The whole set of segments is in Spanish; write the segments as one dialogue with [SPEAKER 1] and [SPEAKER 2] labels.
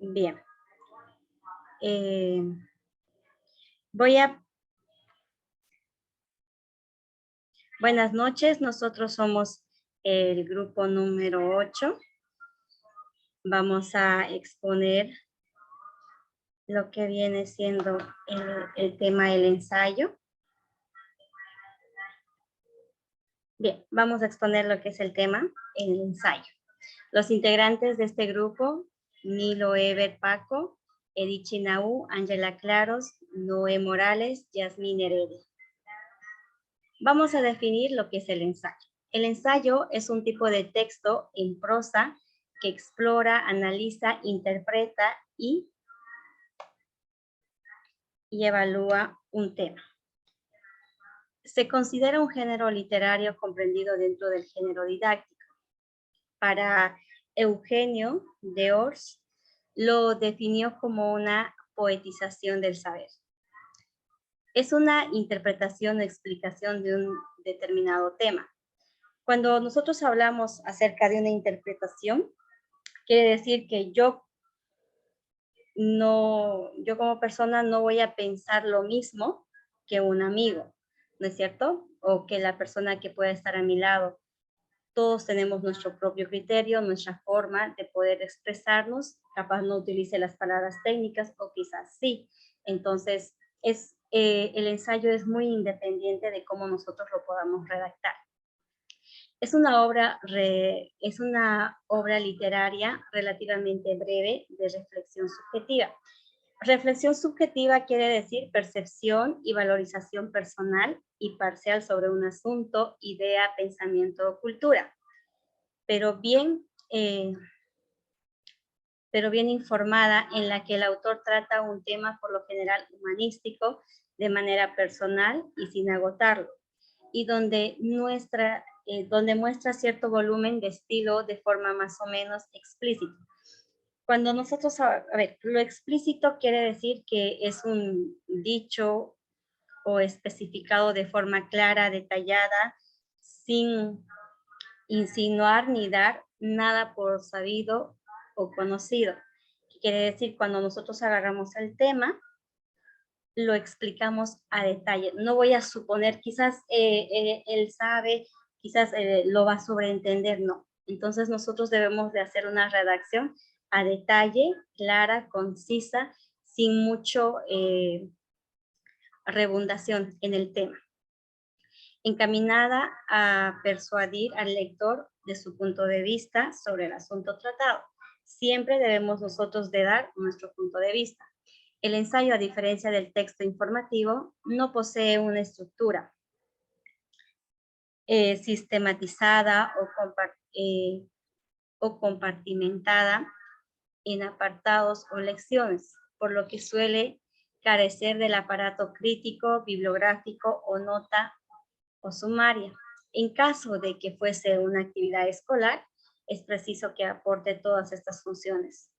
[SPEAKER 1] Bien. Voy a... Buenas noches, nosotros somos el grupo número 8. Vamos a exponer lo que viene siendo el tema del ensayo. Bien, vamos a exponer lo que es el tema, el ensayo. Los integrantes de este grupo, Nilo Ever Paco, Edith Chinaú, Ángela Claros, Noé Morales, Yasmín Heredia. Vamos a definir lo que es el ensayo. El ensayo es un tipo de texto en prosa que explora, analiza, interpreta y evalúa un tema. Se considera un género literario comprendido dentro del género didáctico. Para Eugenio de Ors, lo definió como una poetización del saber. Es una interpretación o explicación de un determinado tema. Cuando nosotros hablamos acerca de una interpretación, quiere decir que yo como persona no voy a pensar lo mismo que un amigo, ¿no es cierto? O que la persona que pueda estar a mi lado. Todos tenemos nuestro propio criterio, nuestra forma de poder expresarnos, capaz no utilice las palabras técnicas o quizás sí. Entonces, el ensayo es muy independiente de cómo nosotros lo podamos redactar. Es una obra literaria relativamente breve de reflexión subjetiva. Reflexión subjetiva quiere decir percepción y valorización personal y parcial sobre un asunto, idea, pensamiento o cultura, pero bien informada, en la que el autor trata un tema por lo general humanístico de manera personal y sin agotarlo, y donde muestra cierto volumen de estilo de forma más o menos explícita. Cuando nosotros, lo explícito quiere decir que es un dicho o especificado de forma clara, detallada, sin insinuar ni dar nada por sabido o conocido. Quiere decir, cuando nosotros agarramos el tema, lo explicamos a detalle. No voy a suponer, quizás él sabe, quizás lo va a sobreentender, no. Entonces nosotros debemos de hacer una redacción a detalle, clara, concisa, sin mucho redundación en el tema, encaminada a persuadir al lector de su punto de vista sobre el asunto tratado. Siempre debemos nosotros de dar nuestro punto de vista. El ensayo, a diferencia del texto informativo, no posee una estructura sistematizada o compartimentada en apartados o lecciones, por lo que suele carecer del aparato crítico, bibliográfico o nota o sumaria. En caso de que fuese una actividad escolar, es preciso que aporte todas estas funciones.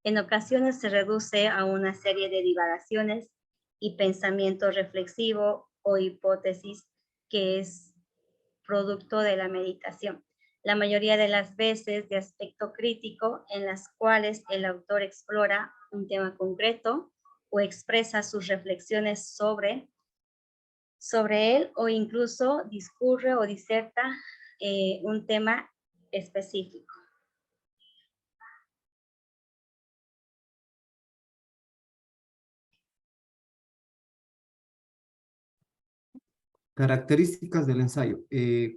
[SPEAKER 1] En ocasiones se reduce a una serie de divagaciones y pensamiento reflexivo o hipótesis que es producto de la meditación. La mayoría de las veces de aspecto crítico, en las cuales el autor explora un tema concreto o expresa sus reflexiones sobre él, o incluso discurre o diserta un tema específico.
[SPEAKER 2] Características del ensayo.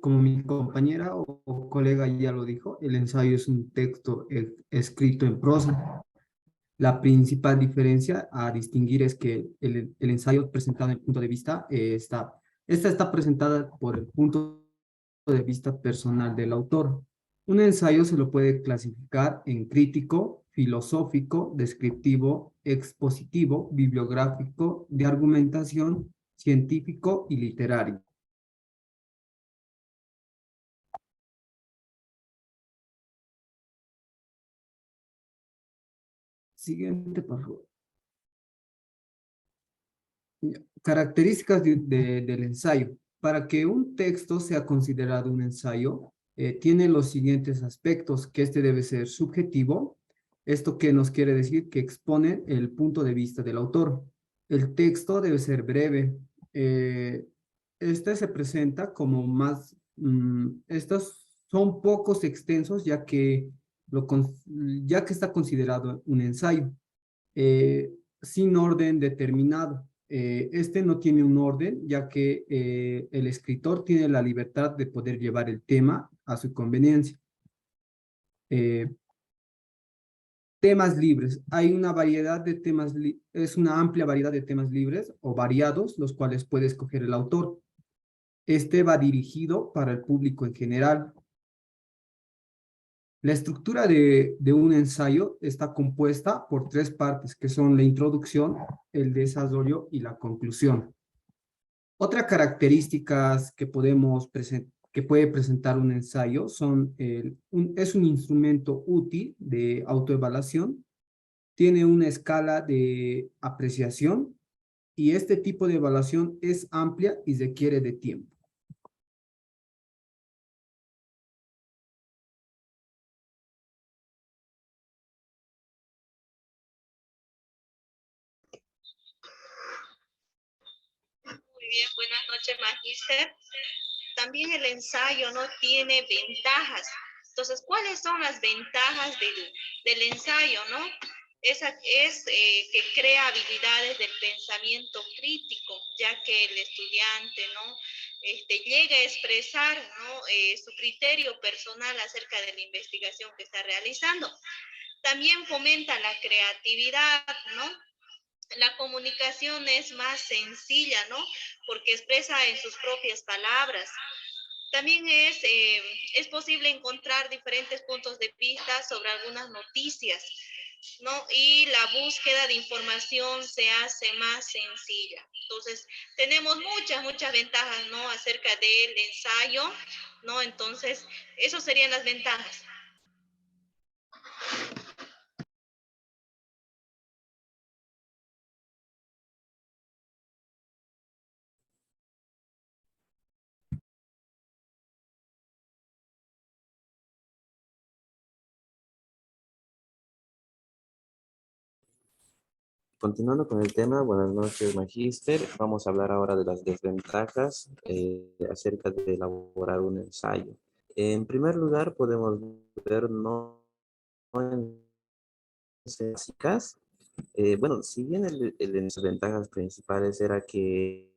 [SPEAKER 2] Como mi compañera o colega ya lo dijo, el ensayo es un texto escrito en prosa. La principal diferencia a distinguir es que el ensayo presentado en el punto de vista esta está presentada por el punto de vista personal del autor. Un ensayo se lo puede clasificar en crítico, filosófico, descriptivo, expositivo, bibliográfico, de argumentación, científico y literario. Siguiente, por favor. Características del ensayo. Para que un texto sea considerado un ensayo, tiene los siguientes aspectos, que este debe ser subjetivo, ¿Esto qué nos quiere decir? Que expone el punto de vista del autor. El texto debe ser breve. Este se presenta como más, estos son pocos extensos ya que está considerado un ensayo, eh, sin orden determinado. Este no tiene un orden, ya que el escritor tiene la libertad de poder llevar el tema a su conveniencia. Eh, Temas libres. Hay una variedad de temas, es una amplia variedad de temas libres o variados, los cuales puede escoger el autor. Este va dirigido para el público en general. La estructura de un ensayo está compuesta por tres partes, que son la introducción, el desarrollo y la conclusión. Otras características que que puede presentar un ensayo es un instrumento útil de autoevaluación, tiene una escala de apreciación y este tipo de evaluación es amplia y requiere de tiempo.
[SPEAKER 3] Muy bien, buenas noches, magíster. También el ensayo no tiene ventajas. Entonces, ¿cuáles son las ventajas del ensayo, no? Que crea habilidades del pensamiento crítico, ya que el estudiante, ¿no? Llega a expresar, ¿no? Su criterio personal acerca de la investigación que está realizando. También fomenta la creatividad, ¿no? La comunicación es más sencilla, ¿no? Porque expresa en sus propias palabras. También es posible encontrar diferentes puntos de vista sobre algunas noticias, ¿no? Y la búsqueda de información se hace más sencilla. Entonces, tenemos muchas ventajas, ¿no? Acerca del ensayo, ¿no? Entonces, esas serían las ventajas.
[SPEAKER 4] Continuando con el tema, buenas noches, magíster. Vamos a hablar ahora de las desventajas acerca de elaborar un ensayo. En primer lugar, podemos ver en básicas. Bueno, si bien las ventajas principales era que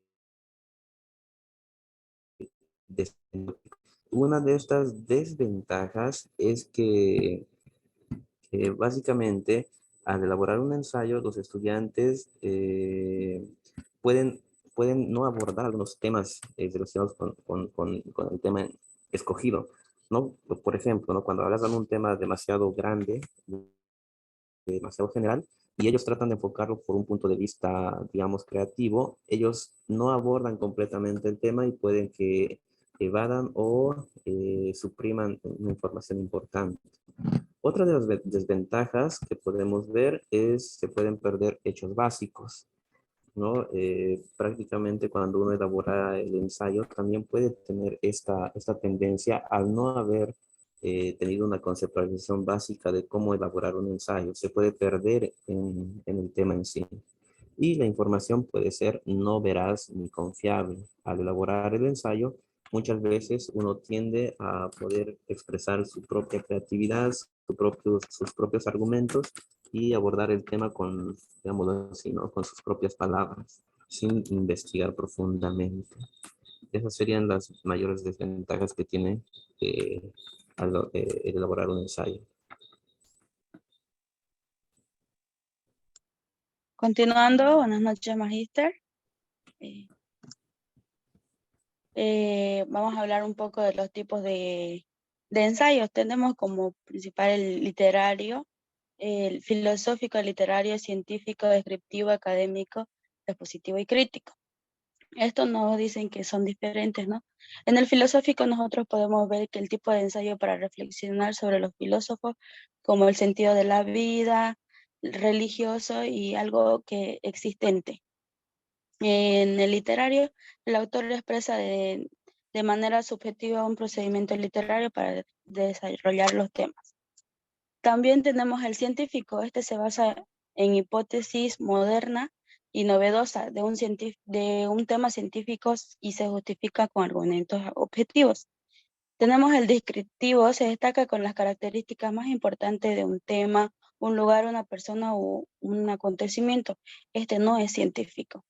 [SPEAKER 4] una de estas desventajas es que básicamente al elaborar un ensayo, los estudiantes pueden, pueden no abordar algunos temas relacionados con el tema escogido, ¿no? Por ejemplo, ¿no? Cuando hablas de un tema demasiado grande, demasiado general, y ellos tratan de enfocarlo por un punto de vista, digamos, creativo, ellos no abordan completamente el tema y pueden que evadan o supriman una información importante. Otra de las desventajas que podemos ver es se pueden perder hechos básicos, ¿no? Prácticamente cuando uno elabora el ensayo también puede tener esta tendencia al no haber tenido una conceptualización básica de cómo elaborar un ensayo. Se puede perder en el tema en sí. Y la información puede ser no veraz ni confiable. Al elaborar el ensayo, muchas veces uno tiende a poder expresar su propia creatividad, sus propios argumentos y abordar el tema con, digámoslo así, ¿no? Con sus propias palabras, sin investigar profundamente. Esas serían las mayores desventajas que tiene el elaborar un ensayo.
[SPEAKER 5] Continuando, buenas noches, magíster. Vamos a hablar un poco de los tipos de ensayos. Tenemos como principal el literario, el filosófico, literario, científico, descriptivo, académico, expositivo y crítico. Estos nos dicen que son diferentes, ¿no? En el filosófico nosotros podemos ver que el tipo de ensayo para reflexionar sobre los filósofos como el sentido de la vida, religioso y algo que existente. En el literario, el autor expresa de manera subjetiva un procedimiento literario para desarrollar los temas. También tenemos el científico. Este se basa en hipótesis moderna y novedosa de un tema científico y se justifica con argumentos objetivos. Tenemos el descriptivo. Se destaca con las características más importantes de un tema, un lugar, una persona o un acontecimiento. Este no es científico.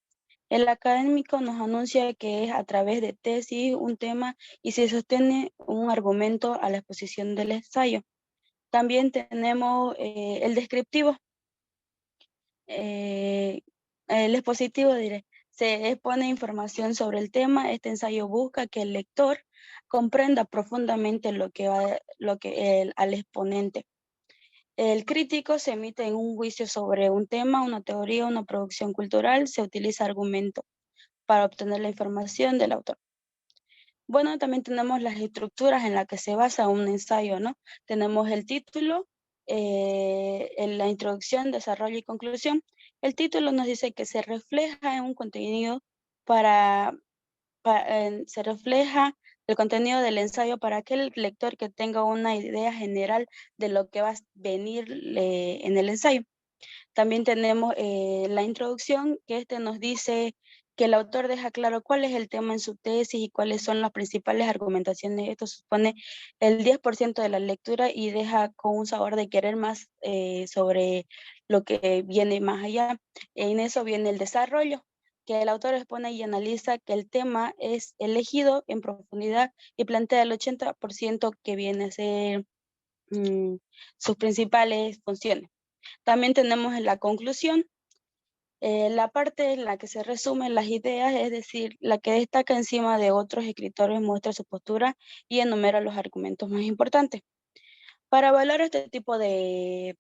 [SPEAKER 5] El académico nos anuncia que es a través de tesis, un tema, y se sostiene un argumento a la exposición del ensayo. También tenemos el descriptivo. El expositivo, diré, se expone información sobre el tema. Este ensayo busca que el lector comprenda profundamente al exponente. El crítico se emite en un juicio sobre un tema, una teoría, una producción cultural. Se utiliza argumento para obtener la información del autor. Bueno, también tenemos las estructuras en las que se basa un ensayo, ¿no? Tenemos el título, en la introducción, desarrollo y conclusión. El título nos dice que se refleja en un contenido se refleja el contenido del ensayo para aquel lector que tenga una idea general de lo que va a venir en el ensayo. También tenemos la introducción, que nos dice que el autor deja claro cuál es el tema en su tesis y cuáles son las principales argumentaciones. Esto supone el 10% de la lectura y deja con un sabor de querer más sobre lo que viene más allá. En eso viene el desarrollo, que el autor expone y analiza que el tema es elegido en profundidad y plantea el 80% que viene a ser sus principales funciones. También tenemos en la conclusión, la parte en la que se resumen las ideas, es decir, la que destaca encima de otros escritores, muestra su postura y enumera los argumentos más importantes. Para evaluar este tipo de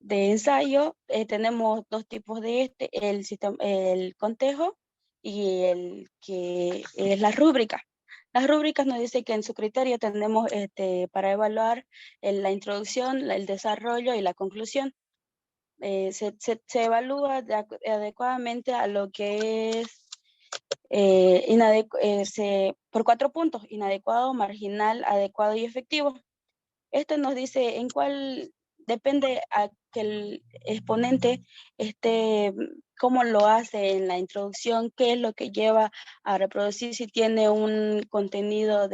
[SPEAKER 5] ensayo, tenemos dos tipos de el cotejo y el que es la rúbrica. Las rúbricas nos dicen que en su criterio tenemos para evaluar la introducción, el desarrollo y la conclusión. Se evalúa adecuadamente a lo que es por 4 puntos: inadecuado, marginal, adecuado y efectivo. Esto nos dice en cuál depende a que el exponente cómo lo hace en la introducción, qué es lo que lleva a reproducir, si tiene un contenido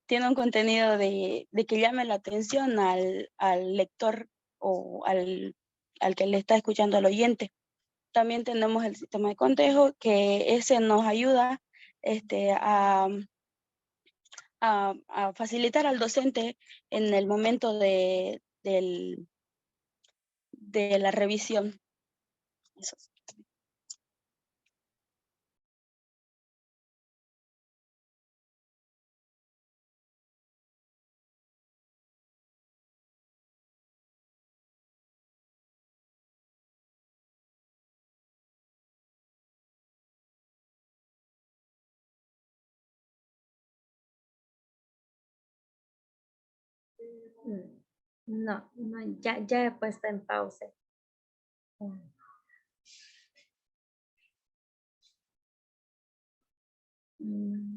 [SPEAKER 5] tiene un contenido de que llame la atención al lector o al que le está escuchando, al oyente. También tenemos el sistema de cotejo, que ese nos ayuda a facilitar al docente en el momento de la revisión. Eso.
[SPEAKER 1] No, ya he puesto en pausa. Mm.